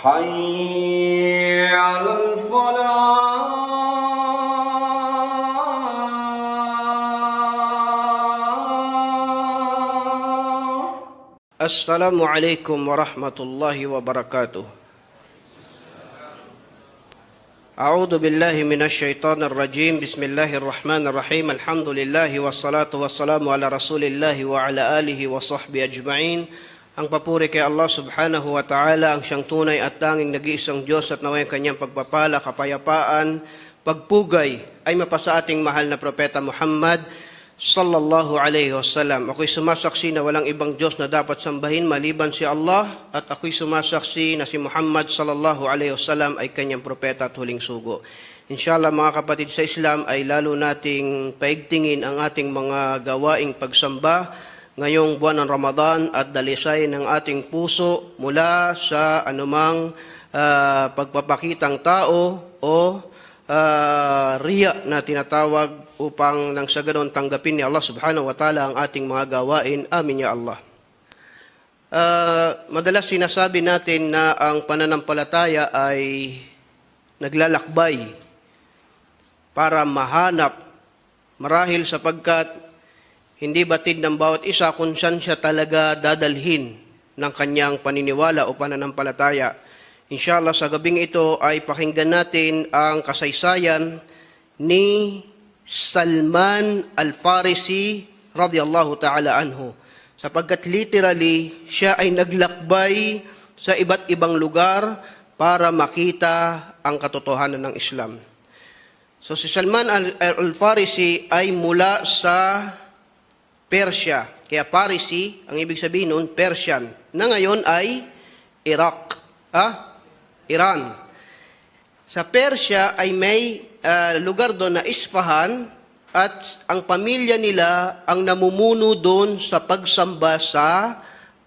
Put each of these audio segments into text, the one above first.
حي على الفلاح. Assalamualaikum warahmatullahi wabarakatuh. A'udzu billahi minasy syaithanir rajim. Bismillahirrahmanirrahim. Alhamdulillahi wassalatu wassalamu ala Rasulillahi wa ala alihi wa sahbihi ajma'in. Ang papuri kay Allah subhanahu wa ta'ala, ang siyang tunay at tanging nag-iisang Diyos, at naway ang kanyang pagpapala, kapayapaan, pagpugay ay mapasa ating mahal na propeta Muhammad sallallahu alaihi wasallam. Ako'y sumasaksi na walang ibang Diyos na dapat sambahin maliban si Allah, at ako'y sumasaksi na si Muhammad sallallahu alaihi wasallam ay kanyang propeta at huling sugo. Inshallah mga kapatid sa Islam, ay lalo nating paigtingin ang ating mga gawaing pagsamba ngayong buwan ng Ramadan at dalisay ng ating puso mula sa anumang pagpapakitang tao o riya na tinatawag, upang nang sa ganon tanggapin ni Allah subhanahu wa ta'ala ang ating mga gawain. Amin ya Allah. Madalas sinasabi natin na ang pananampalataya ay naglalakbay para mahanap, marahil sapagkat hindi batid ng bawat isa kung saan siya talaga dadalhin ng kanyang paniniwala o pananampalataya. Inshallah sa gabing ito ay pakinggan natin ang kasaysayan ni Salman Al-Farisi radhiyallahu ta'ala anhu, sapagkat literally siya ay naglakbay sa iba't ibang lugar para makita ang katotohanan ng Islam. So si Salman Al-Farisi ay mula sa Persia. Kaya Parisi, ang ibig sabihin nun, Persian, na ngayon ay Iraq, Iran. Sa Persia ay may lugar doon na Isfahan, at ang pamilya nila ang namumuno doon sa pagsamba sa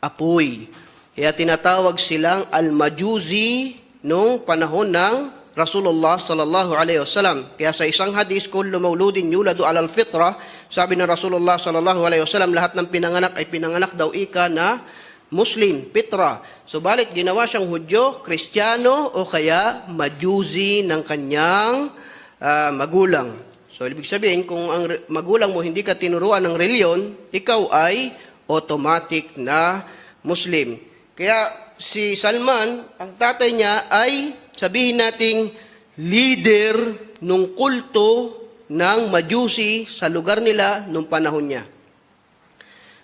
apoy. Kaya tinatawag silang Al-Majusi noong panahon ng Rasulullah sallallahu alaihi wasallam. Kaya sa isang hadis, kullu mauludin yuladu alal fitra, sabi ng Rasulullah sallallahu alaihi wasallam, lahat ng pinanganak ay pinanganak daw ika na Muslim, fitra. Subalit ginawa siyang Hudyo, Kristiyano o kaya Majusi ng kanyang magulang. So ibig sabihin, kung ang magulang mo hindi ka tinuruan ng reliyon, ikaw ay automatic na Muslim. Kaya si Salman, ang tatay niya ay, sabihin nating, leader nung kulto ng Majusi sa lugar nila nung panahon niya.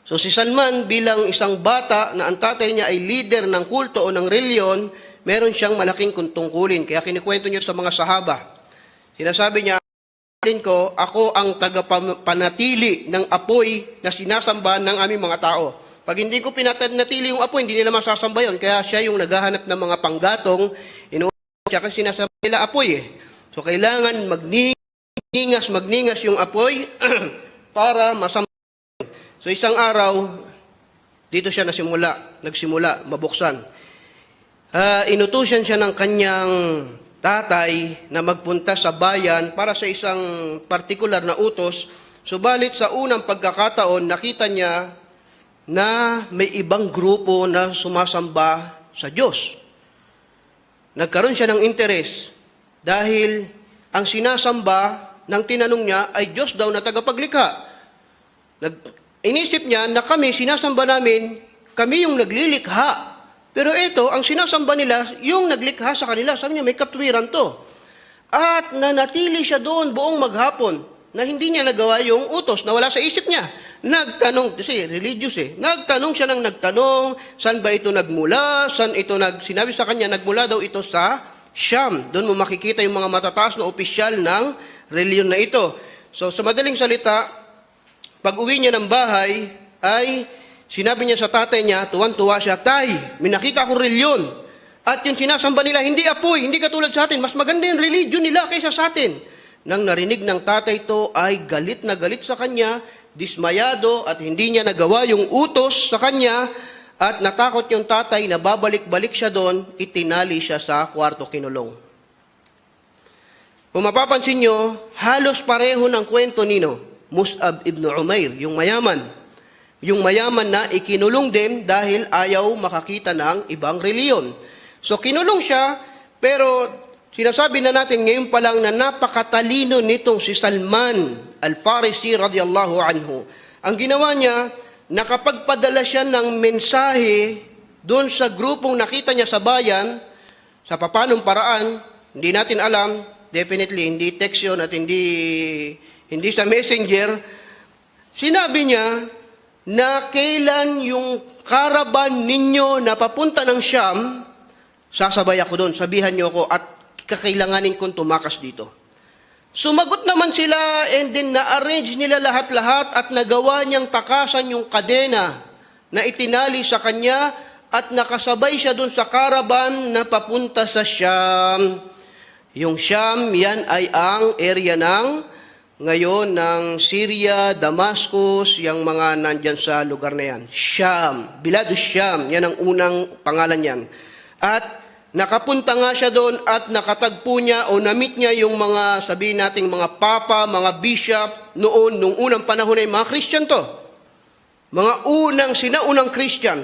So si Salman bilang isang bata na ang tatay niya ay leader ng kulto o ng reliyon, meron siyang malaking tungkulin. Kaya kinikwento niya sa mga sahaba. Sinasabi niya, ako ang tagapanatili ng apoy na sinasamba ng aming mga tao. Pag hindi ko pinatili yung apoy, hindi nila masasamba yun. Kaya siya yung naghahanap ng mga panggatong, siya kasi sinasamba nila apoy eh. So kailangan magningas yung apoy para masamba. So isang araw, dito siya nagsimula, mabuksan. Inutusan siya ng kanyang tatay na magpunta sa bayan para sa isang partikular na utos. Subalit sa unang pagkakataon, nakita niya na may ibang grupo na sumasamba sa Diyos. Nagkaroon siya ng interes dahil ang sinasamba ng tinanong niya ay Diyos daw na tagapaglikha. Inisip niya na kami, sinasamba namin, kami yung naglilikha. Pero ito, ang sinasamba nila, yung naglikha sa kanila. Sabi niya, may katwiran to. At nanatili siya doon buong maghapon na hindi niya nagawa yung utos na wala sa isip niya. Nagtanong, kasi religious nagtanong siya ng nagtanong, saan ba ito nagmula? Sinabi sa kanya, nagmula daw ito sa Sham. Doon mo makikita yung mga matataas na opisyal ng reliyon na ito. So sa madaling salita, pag uwi niya ng bahay, ay sinabi niya sa tatay niya, tuwan-tuwa siya, tay, may nakita akong reliyon. At yung sinasamba nila, hindi apoy, hindi katulad sa atin. Mas maganda yung religion nila kaysa sa atin. Nang narinig ng tatay to, ay galit na galit sa kanya, dismayado, at hindi niya nagawa yung utos sa kanya, at natakot yung tatay na babalik-balik siya doon, itinali siya sa kwarto kinulong. Kung mapapansin nyo, halos pareho ng kwento nino, Mus'ab ibn Umair, yung mayaman. Yung mayaman na ikinulong din dahil ayaw makakita ng ibang reliyon. So kinulong siya, pero sinasabi na natin ngayon pa lang na napakatalino nitong si Salman al-Farisi radiyallahu anhu. Ang ginawa niya, nakapagpadala siya ng mensahe doon sa grupong nakita niya sa bayan, sa papanong paraan, hindi natin alam, definitely hindi text yun at hindi sa messenger. Sinabi niya na kailan yung caravan ninyo na papunta ng Siyam, sasabay ako doon, sabihan niyo ako at kakailanganin kong tumakas dito. Sumagot naman sila and then na-arrange nila lahat-lahat at nagawa niyang takasan yung kadena na itinali sa kanya at nakasabay siya doon sa caravan na papunta sa Siyam. Yung Siyam, yan ay ang area ngayon ng Syria, Damascus, yung mga nandyan sa lugar na yan. Siyam, Biladus Siyam, yan ang unang pangalan yan. At nakapunta nga siya doon at nakatagpo niya o na-meet niya yung mga, sabihin nating mga papa, mga bishop, noon, nung unang panahon ay mga Christian to. Mga sinaunang Christian.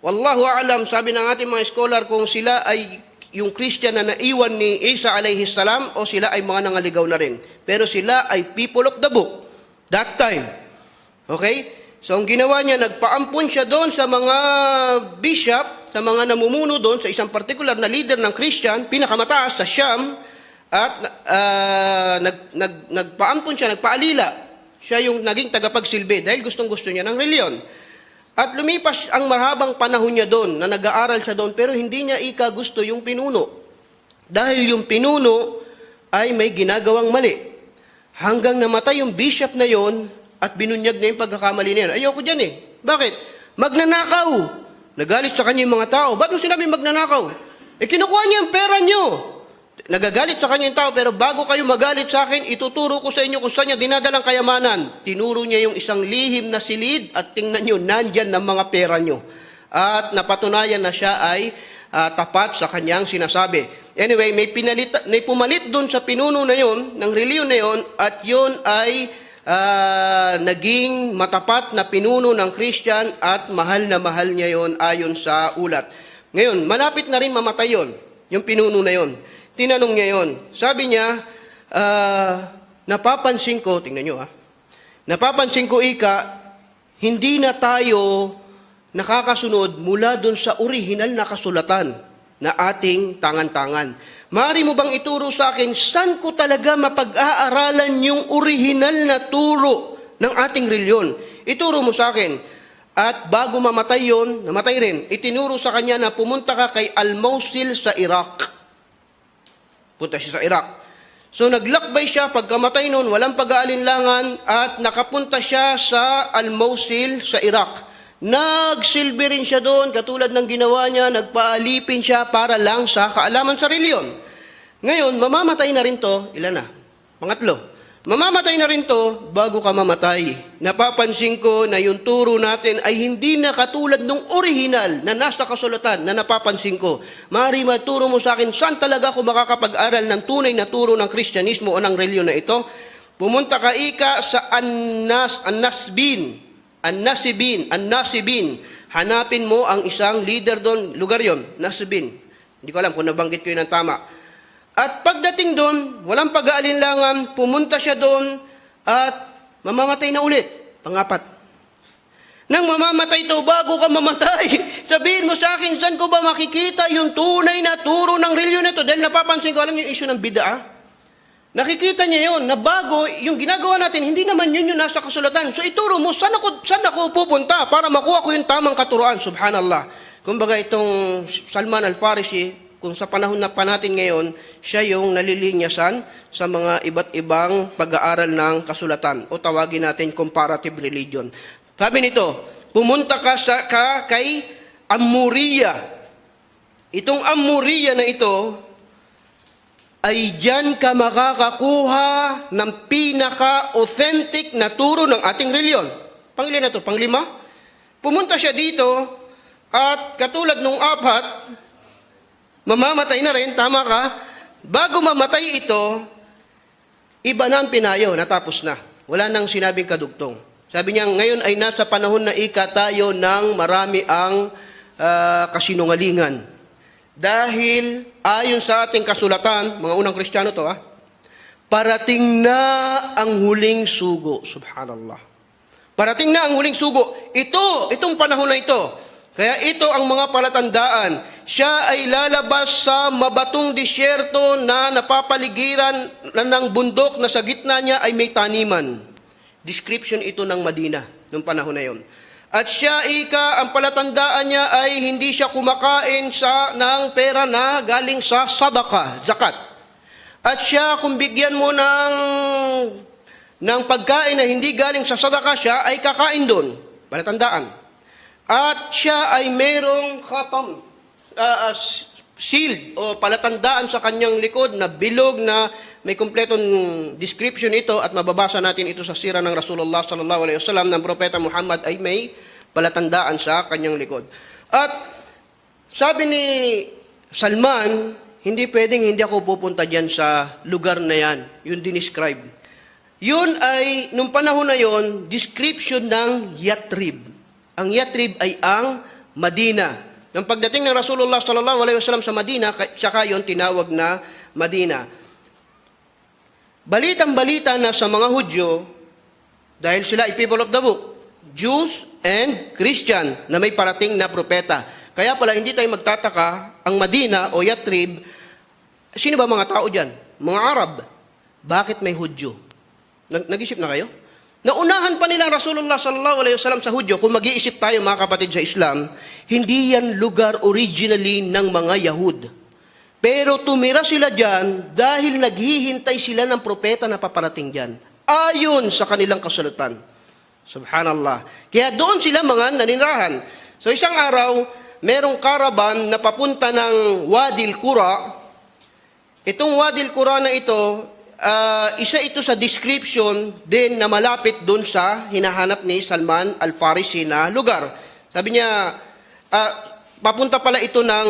Wallahu a'lam, sabi ng ating mga scholar kung sila ay yung Christian na naiwan ni Isa alayhi salam o sila ay mga nangaligaw na rin. Pero sila ay people of the book. That time. Okay? So ang ginawa niya, nagpaampun siya doon sa mga bishop, sa mga namumuno doon, sa isang particular na leader ng Christian, pinakamataas sa Siyam, at nagpaampun siya, nagpaalila. Siya yung naging tagapagsilbi dahil gustong-gusto niya ng reliyon. At lumipas ang mahabang panahon niya doon, na nag-aaral siya doon, pero hindi niya gusto yung pinuno. Dahil yung pinuno ay may ginagawang mali. Hanggang namatay yung bishop na yon at binunyag na yung pagkakamali niya. Ayoko dyan eh. Bakit? Magnanakaw. Nagalit sa kanya yung mga tao. Ba't mo sinabi magnanakaw? Kinukuha niya yung pera niyo. Nagagalit sa kanya yung tao, pero bago kayo magalit sa akin, ituturo ko sa inyo kung saan niya dinadalang kayamanan. Tinuro niya yung isang lihim na silid at tingnan niyo, nandyan ng mga pera niyo. At napatunayan na siya ay tapat sa kanyang sinasabi. Anyway, may pumalit doon sa pinuno na yon, ng reliyon na yon, at yon ay naging matapat na pinuno ng Christian at mahal na mahal niya yon ayon sa ulat. Ngayon, malapit na rin mamatay yon, yung pinuno na yon. Tinanong niya yon. Sabi niya, napapansin ko, tingnan niyo napapansin ko hindi na tayo nakakasunod mula doon sa original na kasulatan na ating tangan-tangan. Maaari mo bang ituro sa akin, saan ko talaga mapag-aaralan yung original na turo ng ating reliyon? Ituro mo sa akin. At bago mamatay yon, namatay rin, itinuro sa kanya na pumunta ka kay Al-Mosul sa Iraq. Punta siya sa Iraq. So naglakbay siya, pagkamatay noon, walang pag-aalinlangan at nakapunta siya sa Al-Mosul sa Iraq. Nagsilbi rin siya doon, katulad ng ginawa niya, nagpaalipin siya para lang sa kaalaman sa reliyon. Ngayon, mamamatay na rin to, ilan na? Pangatlo. Mamamatay na rin to bago ka mamatay. Napapansin ko na yung turo natin ay hindi na katulad ng original na nasa kasulatan na napapansin ko. Maaari maturo mo sa akin saan talaga ako makakapag-aral ng tunay na turo ng Kristyanismo o ng reliyon na ito? Pumunta ka sa An-Nasibin. Hanapin mo ang isang leader doon, lugar yon, Nasibin. Hindi ko alam kung nabanggit ko yun ng tama. At pagdating doon, walang pag-aalinlangan, pumunta siya doon at mamamatay na ulit. Pangapat. Nang mamamatay ito, bago ka mamatay, sabihin mo sa akin, saan ko ba makikita yung tunay na turo ng reliyon na ito? Dahil napapansin ko, alam yung issue ng bid'ah. Nakikita niya yun, na bago, yung ginagawa natin, hindi naman yun yung nasa kasulatan. So ituro mo, saan ako pupunta para makuha ko yung tamang katuruan? Subhanallah. Kumbaga itong Salman al-Farisi, kung sa panahon na pa natin ngayon, siya yung nalilinyasan sa mga iba't ibang pag-aaral ng kasulatan o tawagin natin comparative religion. Sabi nito, pumunta ka kay Amuriya. Itong Amuriya na ito ay diyan ka makakakuha ng pinaka-authentic na turo ng ating reliyon. Pangilan na to? Panglima? Pumunta siya dito at katulad nung apat, mamamatay na rin, tama ka. Bago mamatay ito, iba na ang pinayo, natapos na. Wala nang sinabing kadugtong. Sabi niya, ngayon ay nasa panahon na tayo ng marami ang kasinungalingan. Dahil ayon sa ating kasulatan, mga unang Kristiyano to parating na ang huling sugo. Subhanallah. Parating na ang huling sugo. Itong panahon na ito. Kaya ito ang mga palatandaan. Siya ay lalabas sa mabatong disyerto na napapaligiran ng bundok na sa gitna niya ay may taniman. Description ito ng Madina noong panahon na yon. At siya, ang palatandaan niya ay hindi siya kumakain ng pera na galing sa sadaka, zakat. At siya, kung bigyan mo ng pagkain na hindi galing sa sadaka, siya ay kakain doon. Palatandaan. At siya ay mayroong khatam, shield o palatandaan sa kanyang likod na bilog na may kumpletong description ito at mababasa natin ito sa sira ng Rasulullah sallallahu alaihi wasallam ng Propeta Muhammad ay may palatandaan sa kanyang likod. At sabi ni Salman, hindi pwedeng hindi ako pupunta dyan sa lugar na yan. Yun dinescribe. Yun ay, nung panahon na yon, description ng Yatrib. Ang Yatrib ay ang Madina. Nang pagdating ng Rasulullah sallallahu alaihi wasallam sa Madina, saka yon tinawag na Madina. Balitang-balita na sa mga Hudyo, dahil sila ay people of the book, Jews and Christian, na may parating na propeta. Kaya pala hindi tayo magtataka, ang Madina o Yatrib, sino ba mga tao dyan? Mga Arab. Bakit may Hudyo? Nag-isip na kayo? Naunahan pa nila Rasulullah sallallahu alaihi wasallam sa Hudyo. Kung mag-iisip tayo mga kapatid sa Islam, hindi yan lugar originally ng mga Yahud. Pero tumira sila dyan dahil naghihintay sila ng propeta na paparating dyan. Ayon sa kanilang kasulatan. Subhanallah. Kaya doon sila mga naninirahan. So isang araw, merong caravan na papunta ng Wadi al-Qura. Itong Wadi al-Qura na ito, isa ito sa description din na malapit doon sa hinahanap ni Salman al-Farisi na lugar. Sabi niya, papunta pala ito ng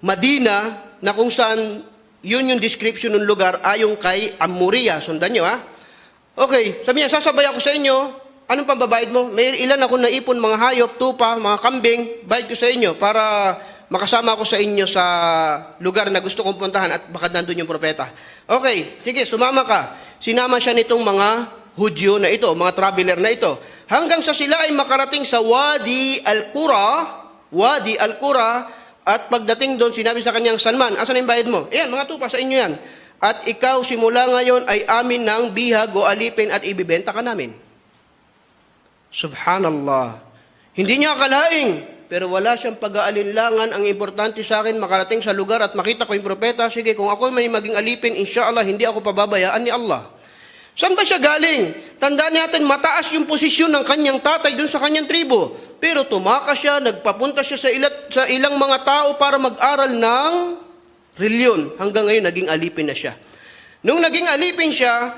Madina, na kung saan yun yung description ng lugar ayon kay Amuriya. Sundan nyo Okay, sabi niya, sasabay ako sa inyo. Anong pambabayad mo? May ilan ako naipon, mga hayop, tupa, mga kambing, bayad ko sa inyo para makasama ako sa inyo sa lugar na gusto kong puntahan at baka nandun yung propeta. Okay, sige, sumama ka. Sinama siya nitong mga Hudyo na ito, mga traveler na ito. Hanggang sa sila ay makarating sa Wadi al-Qura, at pagdating doon, sinabi sa kanyang Salman, asan yung bayad mo? Ayan, mga tupa, sa inyo yan. At ikaw simula ngayon ay amin ng bihag o alipin at ibibenta ka namin. Subhanallah. Hindi niya akalaing, pero wala siyang pag-aalinlangan. Ang importante sa akin, makarating sa lugar at makita ko yung propeta. Sige, kung ako may maging alipin, inshallah, hindi ako pababayaan ni Allah. Saan ba siya galing? Tandaan natin, mataas yung posisyon ng kanyang tatay dun sa kanyang tribo. Pero tumakas siya, nagpapunta siya sa ilang mga tao para mag-aral ng reliyon. Hanggang ngayon, naging alipin na siya. Nung naging alipin siya,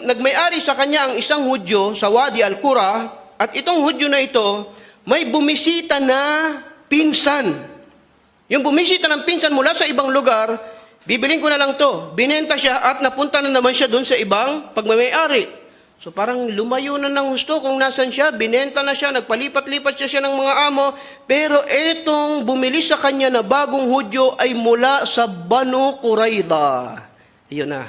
nagmay-ari sa kanya ang isang Hudyo sa Wadi al-Qura, at itong Hudyo na ito, may bumisita na pinsan. Yung bumisita ng pinsan mula sa ibang lugar, bibilin ko na lang to. Binenta siya at napunta na naman siya doon sa ibang pagmamay-ari. So parang lumayo na ng husto kung nasan siya, binenta na siya, nagpalipat-lipat siya ng mga amo, pero etong bumili sa kanya na bagong Hudyo ay mula sa Banu Qurayda. Iyon na.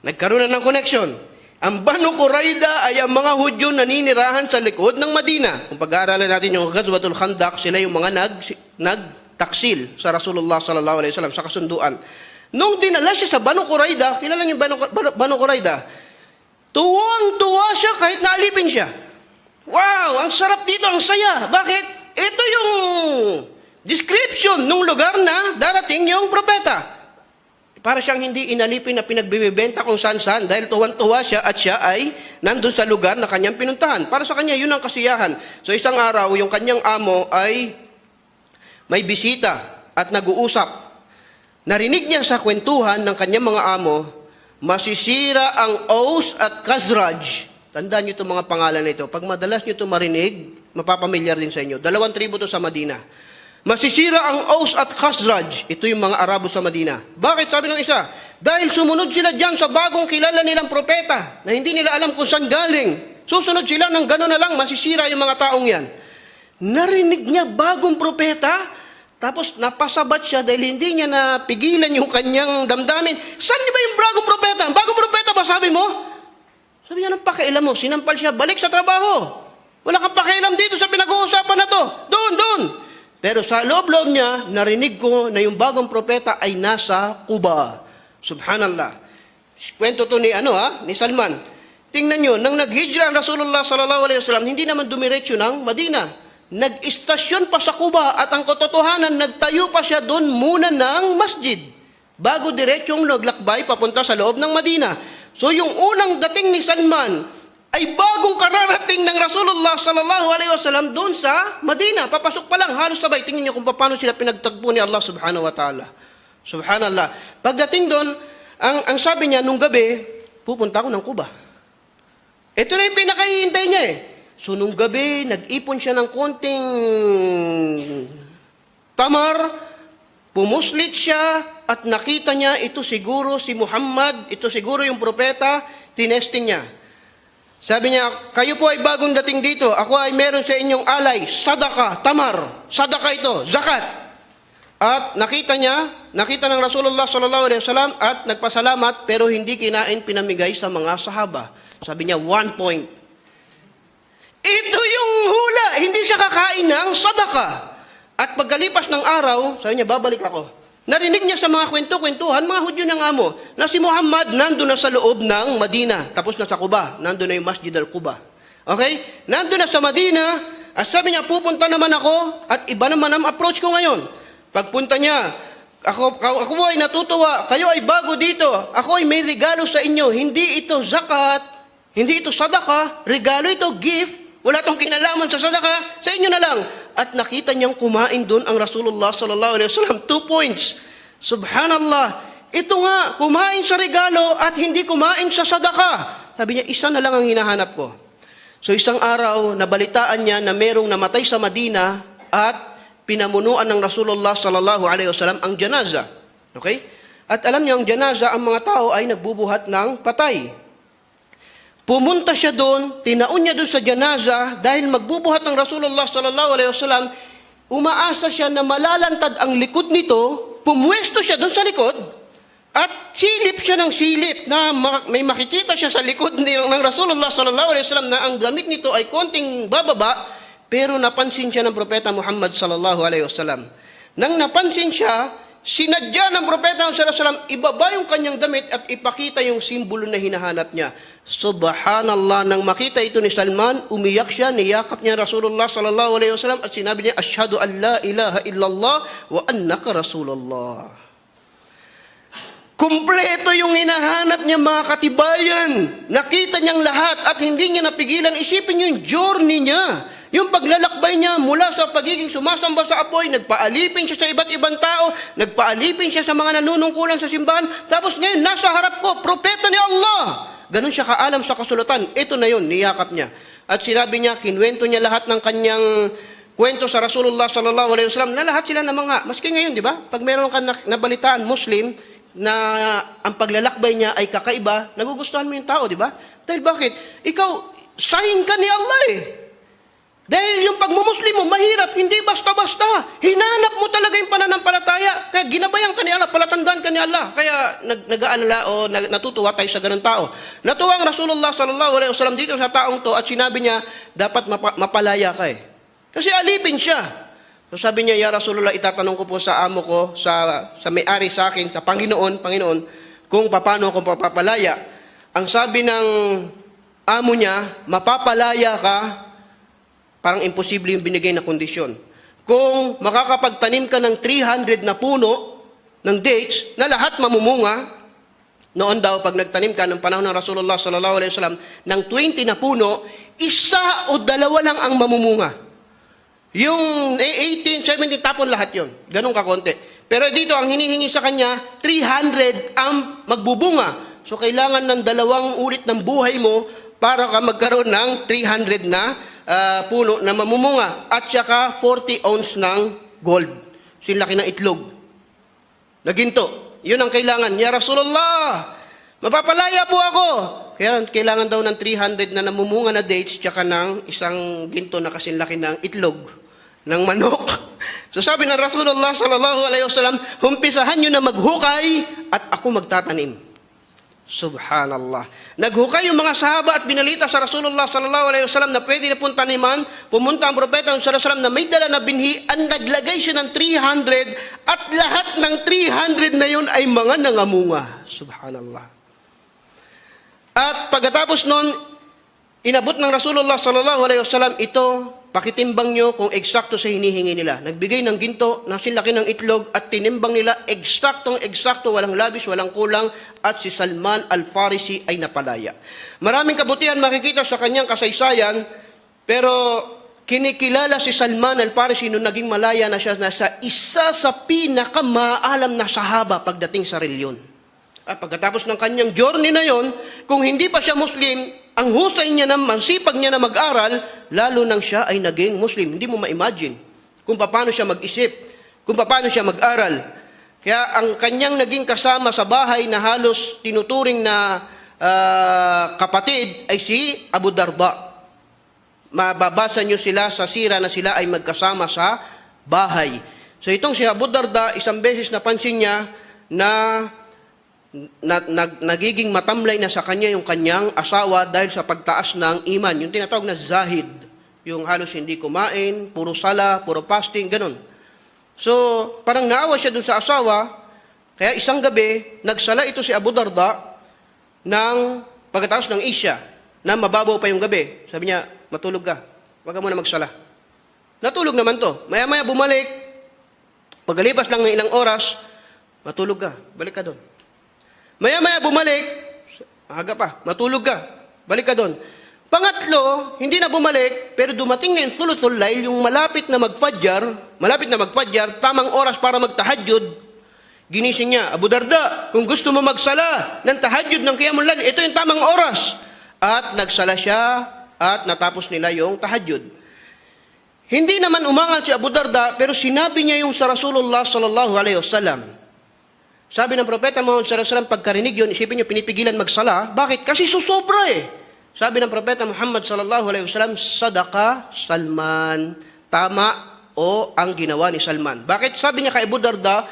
Nagkaroon na ng connection. Ang Banu Qurayda ay ang mga Hudyo na ninirahan sa likod ng Madina. Kung pag-aaralan natin yung Ghazwatul Khandaq, sila yung mga nagtaksil sa Rasulullah sallallahu alaihi wasallam sa kasunduan. Nung dinala siya sa Banu Qurayda, kilala niyo Banu Qurayda? Tuwang-tuwa siya kahit naalipin siya. Wow, ang sarap dito, ang saya. Bakit? Ito yung description ng lugar na darating yung propeta. Para siyang hindi inalipin na pinagbibenta kung saan-saan dahil tuwan-tuwa siya at siya ay nandun sa lugar na kanyang pinuntahan. Para sa kanya, yun ang kasiyahan. So isang araw, yung kanyang amo ay may bisita at nag-uusap. Narinig niya sa kwentuhan ng kanyang mga amo, masisira ang Aus at Khazraj. Tandaan niyo itong mga pangalan na ito. Pag madalas niyo ito marinig, mapapamilyar din sa inyo. 2 tribo ito sa Madina. Masisira ang Aus at Khazraj. Ito yung mga Arabo sa Madina. Bakit? Sabi ng isa, dahil sumunod sila dyan sa bagong kilala nilang propeta na hindi nila alam kung saan galing. Susunod sila ng gano'n na lang, masisira yung mga taong yan. Narinig niya bagong propeta, Tapos napasabat siya dahil hindi niya napigilan yung kanyang damdamin. Saan niyo ba yung bagong propeta? Bagong propeta ba sabi mo? Sabi niya, anong pakialam mo? Sinampal siya, balik sa trabaho. Wala kang pakialam dito sa pinag-uusapan na to. Doon. Pero sa loob-loob niya, narinig ko na yung bagong propeta ay nasa Kuba. Subhanallah. Kwento to ni Salman. Tingnan nyo, nang naghijra ang Rasulullah sallallahu alaihi wasallam, hindi naman dumiretso ng Madina. Nag-istasyon pa sa Kuba at ang katotohanan, nagtayo pa siya doon muna ng masjid bago diretsong naglakbay papunta sa loob ng Madina. So yung unang dating ni Salman ay bagong kararating ng Rasulullah sallallahu alaihi wasallam doon sa Madina. Papasok pa lang, halos sabay. Tingnan niyo kung paano sila pinagtagpo ni Allah subhanahu wa ta'ala. Subhanallah. Pagdating doon, ang sabi niya nung gabi, pupunta ako ng Kuba. Ito na yung pinakahihintay niya eh. So, nung gabi, nag-ipon siya ng konting tamar, pumuslit siya, at nakita niya, ito siguro si Muhammad, ito siguro yung propeta, tinesting niya. Sabi niya, kayo po ay bagong dating dito, ako ay meron sa inyong alay, sadaka, tamar, sadaka ito, zakat. At nakita ng Rasulullah sallallahu alaihi wasallam at nagpasalamat, pero hindi kinain pinamigay sa mga sahaba. Sabi niya, 1 point. Ito yung hula. Hindi siya kakain ng sadaka. At pagkalipas ng araw, sabi niya, babalik ako. Narinig niya sa mga kwento-kwentuhan, mga Hudyo ng amo, na si Muhammad nandun na sa loob ng Madina. Tapos na sa Kuba. Nandun na yung Masjid al-Quba. Okay? Nandun na sa Madina. At sabi niya, pupunta naman ako. At iba naman ang approach ko ngayon. Pagpunta niya, ako po ay natutuwa. Kayo ay bago dito. Ako ay may regalo sa inyo. Hindi ito zakat. Hindi ito sadaka. Regalo ito, gift. Wala tong kinalaman sa sadaka, sa inyo na lang. At nakita niyang kumain doon ang Rasulullah sallallahu alaihi wasallam. 2 points. Subhanallah. Ito nga, kumain sa regalo at hindi kumain sa sadaka. Sabi niya, isa na lang ang hinahanap ko. So isang araw, nabalitaan niya na merong namatay sa Madina at pinamunuan ng Rasulullah sallallahu alaihi wasallam ang janaza. Okay? At alam niyo, ang janaza, ang mga tao ay nagbubuhat ng patay. Pumunta siya doon, tinaon niya doon sa janaza, dahil magbubuhat ng Rasulullah sallallahu alaihi wasallam, umaasa siya na malalantad ang likod nito, pumwesto siya doon sa likod, at silip siya ng silip, na may makikita siya sa likod ng Rasulullah sallallahu alaihi wasallam na ang damit nito ay konting bababa, pero napansin siya ng Propeta Muhammad sallallahu alaihi wasallam. Nang napansin siya, sinadya ng Propeta sallallahu alaihi wasallam, ibaba yung kanyang damit at ipakita yung simbolo na hinahanap niya. Subhanallah, nang makita ito ni Salman, umiyak siya, niyakap niya Rasulullah sallallahu alaihi wasallam at sinabi niya, Ashhadu an la ilaha illallah wa annaka Rasulullah. Kumpleto yung hinahanap niya, mga katibayan. Nakita niyang lahat at hindi niya napigilan. Isipin niyo yung journey niya. Yung paglalakbay niya mula sa pagiging sumasamba sa apoy, nagpaalipin siya sa iba't ibang tao, nagpaalipin siya sa mga nanunungkulan sa simbahan, tapos ngayon nasa harap ko, propeta ni Allah. Ganon siya kaalam sa kasulatan. Ito na yun, niyakap niya. At sinabi niya, kinwento niya lahat ng kanyang kwento sa Rasulullah sallallahu alaihi wasallam na lahat sila namanga. Maski ngayon, di ba? Pag meron ka nabalitaan, Muslim, na ang paglalakbay niya ay kakaiba, nagugustuhan mo yung tao, di ba? Dahil bakit? Ikaw, sign ka ni Allah eh. Dahil yung pagmumuslim mo, mahirap, hindi basta-basta. Hinanap mo talaga yung pananampalataya. Kaya ginabayan ka ni Allah, palatandaan ka ni Allah. Kaya nag-aalala o natutuwa tayo sa ganun tao. Natuwa ang Rasulullah sallallahu alaihi wasallam dito sa taong to at sinabi niya, dapat mapalaya ka eh. Kasi alipin siya. So sabi niya, Ya Rasulullah, itatanong ko po sa amo ko, sa may-ari sa akin, sa Panginoon, kung paano ako papapalaya. Ang sabi ng amo niya, mapapalaya ka, parang imposible yung binigay na kondisyon. Kung makakapagtanim ka ng 300 na puno ng dates na lahat mamumunga, noon daw pag nagtanim ka ng panahon ng Rasulullah sallallahu alaihi wasallam ng 20 na puno, isa o dalawa lang ang mamumunga. Yung 18, 17, tapon lahat yon. Ganun kakonti. Pero dito, ang hinihingi sa kanya, 300 ang magbubunga. So, kailangan ng 2 ulit ng buhay mo para ka magkaroon ng 300 na puno na mamumunga at saka 40 ounce ng gold. Sinlaki ng itlog. Na ginto. Yun ang kailangan. Ya Rasulullah, mapapalaya po ako. Kaya kailangan daw ng 300 na namumunga na dates tsaka ng isang ginto na kasinlaki ng itlog ng manok. So sabi ng Rasulullah sallallahu alaihi wasallam, humpisahan nyo na maghukay at ako magtatanim. Subhanallah. Naghukay yung mga sahaba at binalita sa Rasulullah sallallahu alaihi wasallam na pwede na pong taniman. Pumunta ang propeta sallallahu alaihi wasallam na may dala na binhi, ang naglagay siya ng 300 at lahat ng 300 na yun ay mga nangamunga. Subhanallah. At pagkatapos nun, inabot ng Rasulullah sallallahu alaihi wasallam ito, pakitimbang nyo kung eksakto sa hinihingi nila. Nagbigay ng ginto, nasilaki ng itlog, at tinimbang nila eksaktong, walang labis, walang kulang, at si Salman al-Farisi ay napalaya. Maraming kabutihan makikita sa kanyang kasaysayan, pero kinikilala si Salman al-Farisi nung naging malaya na siya na sa isa sa pinakamaalam na sahaba pagdating sa reliyon. At pagkatapos ng kanyang journey na yon, kung hindi pa siya Muslim, ang husay niya na, mansipag niya na mag-aral, lalo nang siya ay naging Muslim. Hindi mo ma-imagine kung paano siya mag-isip, kung paano siya mag-aral. Kaya ang kanyang naging kasama sa bahay na halos tinuturing na kapatid ay si Abu Darda. Mababasa niyo sila sa sira na sila ay magkasama sa bahay. So itong si Abu Darda, isang beses napansin niya na nagiging matamlay na sa kanya yung kanyang asawa dahil sa pagtaas ng iman. Yung tinatawag na zahid. Yung halos hindi kumain, puro sala, puro fasting, ganun. So, parang naawa siya dun sa asawa, kaya isang gabi, nagsala ito si Abu Darda ng pagkatapos ng Isya, na mababaw pa yung gabi. Sabi niya, matulog ka. Huwag ka muna magsala. Natulog naman to. Maya-maya bumalik. Pagkalipas lang ng ilang oras, matulog ka. Balik ka doon. Maya-maya bumalik, aga pa, matulog ka, balik ka doon. Pangatlo, hindi na bumalik, pero dumating ngayon thuluthul layl, yung malapit na magfajjar, tamang oras para magtahajjud, ginising niya, Abu Darda, kung gusto mo magsala ng tahajjud ng Qiyamul Layl, ito yung tamang oras. At nagsala siya, at natapos nila yung tahajjud. Hindi naman umangal si Abu Darda, pero sinabi niya yung sa Rasulullah sallallahu alaihi wasallam. Sabi ng propeta Muhammad sallallahu alaihi wasallam, pagkarinig yun, isipin nyo, pinipigilan magsala. Bakit? Kasi susobra eh. Sabi ng propeta Muhammad sallallahu alaihi wasallam, Sadaka Salman. Tama o ang ginawa ni Salman. Bakit? Sabi niya kay Abu Darda,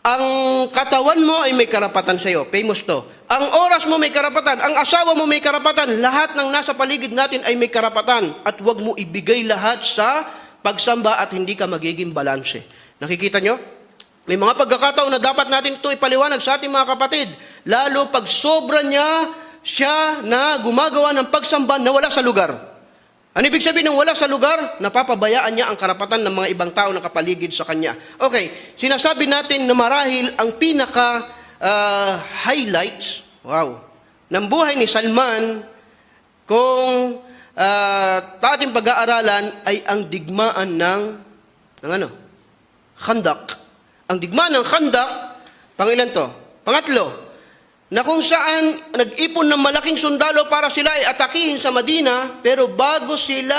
ang katawan mo ay may karapatan sa iyo. Famous to. Ang oras mo may karapatan. Ang asawa mo may karapatan. Lahat ng nasa paligid natin ay may karapatan. At huwag mo ibigay lahat sa pagsamba at hindi ka magiging balanse. Nakikita nyo? May mga pagkakataon na dapat natin ito ipaliwanag sa ating mga kapatid. Lalo pag sobra niya siya na gumagawa ng pagsamba na wala sa lugar. Ano ibig sabihin ng wala sa lugar? Napapabayaan niya ang karapatan ng mga ibang tao na kapaligid sa kanya. Okay, sinasabi natin na marahil ang pinaka highlights, ng buhay ni Salman kung ating pag-aaralan ay ang digmaan ng Khandak. Ang digmaan ng Khandak, pangilan to? Pangatlo, na kung saan nag-ipon ng malaking sundalo para sila ay atakihin sa Madina, pero bago sila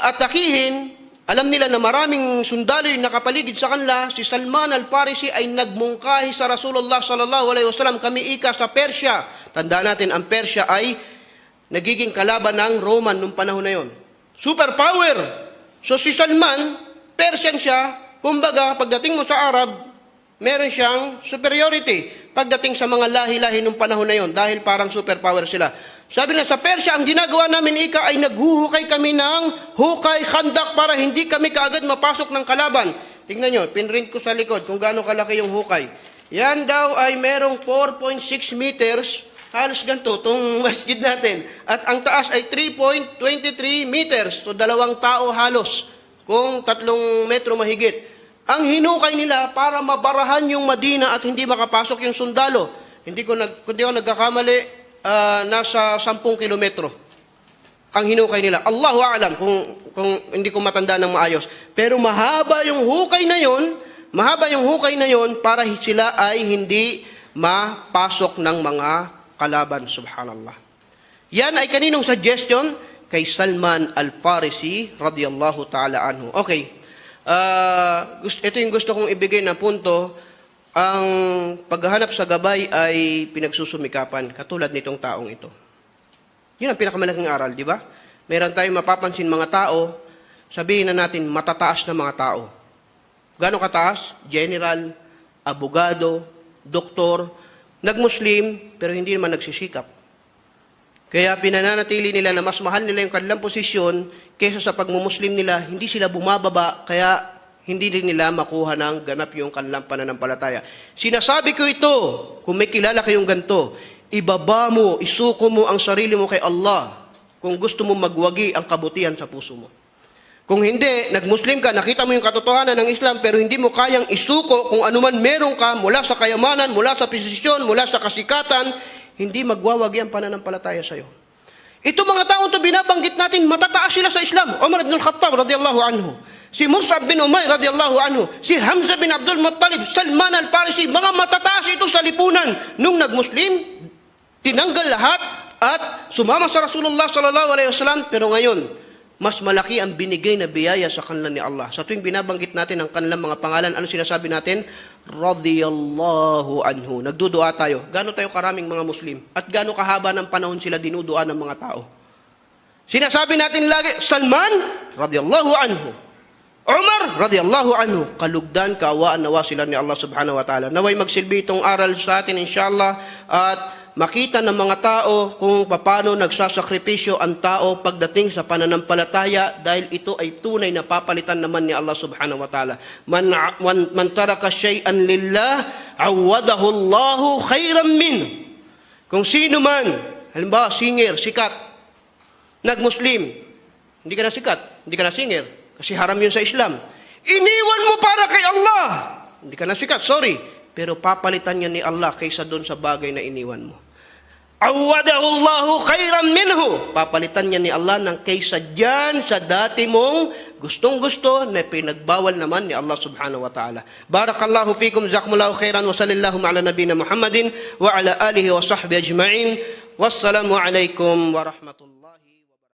atakihin, alam nila na maraming sundalo yung nakapaligid sa kanila, si Salman al-Farisi ay nagmungkahi sa Rasulullah sallallahu alaihi wasallam, kami ika sa Persya. Tandaan natin, ang Persya ay nagiging kalaban ng Roman nung panahon na yon. Superpower! So si Salman, Persian siya, kumbaga, pagdating mo sa Arab, meron siyang superiority pagdating sa mga lahi-lahi nung panahon na yon dahil parang superpower sila. Sabi na sa Persya, ang ginagawa namin ika ay naghuhukay kami ng hukay Khandak para hindi kami kaagad mapasok ng kalaban. Tingnan nyo, pinrint ko sa likod kung gaano kalaki yung hukay. Yan daw ay merong 4.6 meters, halos ganito, itong masjid natin. At ang taas ay 3.23 meters, so 2 tao halos, kung 3 metro mahigit. Ang hinukay nila para mabarahan yung Madina at hindi makapasok yung sundalo. Hindi ko nagkakamali, nasa 10 kilometro. Ang hinukay nila. Allahu a'lam kung hindi ko matanda ng maayos. Pero mahaba yung hukay na yon, para sila ay hindi mapasok ng mga kalaban. Subhanallah. Yan ay kaninong suggestion? Kay Salman al-Farisi radiyallahu ta'ala anhu. Okay. Ito yung gusto kong ibigay na punto. Ang paghahanap sa gabay ay pinagsusumikapan, katulad nitong taong ito. Yun ang pinakamalaking aral, di ba? Meron tayong mapapansin mga tao, sabihin na natin matataas na mga tao. Gano'ng kataas? General, abogado, doktor, nagmuslim, pero hindi naman nagsisikap. Kaya pinananatili nila na mas mahal nila yung kanilang posisyon kaysa sa pagmumuslim nila, hindi sila bumababa, kaya hindi din nila makuha ng ganap yung kanilang pananampalataya. Sinasabi ko ito, kung may kilala kayong ganito, ibaba mo, isuko mo ang sarili mo kay Allah kung gusto mo magwagi ang kabutihan sa puso mo. Kung hindi, nagmuslim ka, nakita mo yung katotohanan ng Islam, pero hindi mo kayang isuko kung anuman meron ka mula sa kayamanan, mula sa posisyon, mula sa kasikatan, hindi magwawagi ang pananampalataya sa'yo. Ito mga taong ito binabanggit natin, matataas sila sa Islam. Umar ibn al-Khattab radiyallahu anhu, si Mus'ab bin Umayr radiyallahu anhu, si Hamza bin Abdul Muttalib, Salman al-Farisi, mga matataas ito sa lipunan. Nung nagmuslim, tinanggal lahat at sumama sa Rasulullah sallallahu alaihi wasallam, pero ngayon, mas malaki ang binigay na biyaya sa kanila ni Allah. Sa tuwing binabanggit natin ang kanilang mga pangalan, ano sinasabi natin? Radiyallahu anhu. Nagdudua tayo. Gaano tayo karaming mga Muslim? At gaano kahaba ng panahon sila dinudua ng mga tao? Sinasabi natin lagi, Salman, radiyallahu anhu. Umar, radiyallahu anhu. Kalugdan, kaawaan, nawa sila ni Allah subhanahu wa ta'ala. Naway magsilbi itong aral sa atin, inshallah, at makita ng mga tao kung paano nagsasakripisyo ang tao pagdating sa pananampalataya dahil ito ay tunay na papalitan naman ni Allah subhanahu wa ta'ala. Man taraka shay'an lillah, awadahu Allahu khairan min. Kung sino man, halimbawa singer, sikat, nagmuslim, hindi ka na sikat, hindi ka na singer, kasi haram yun sa Islam. Iniwan mo para kay Allah. Hindi ka na sikat, sorry. Pero papalitan niya ni Allah kaysa doon sa bagay na iniwan mo. Awadahu Allahu khairan minhu. Papalitan niya ni Allah ng kaysa dyan sa dati mong gustong-gusto na pinagbawal naman ni Allah subhanahu wa ta'ala. Barakallahu fikum, jazakumullahu khairan, wa sallallahu ala nabina Muhammadin wa ala alihi wa sahbihi ajma'in. Wassalamu alaikum wa rahmatullahi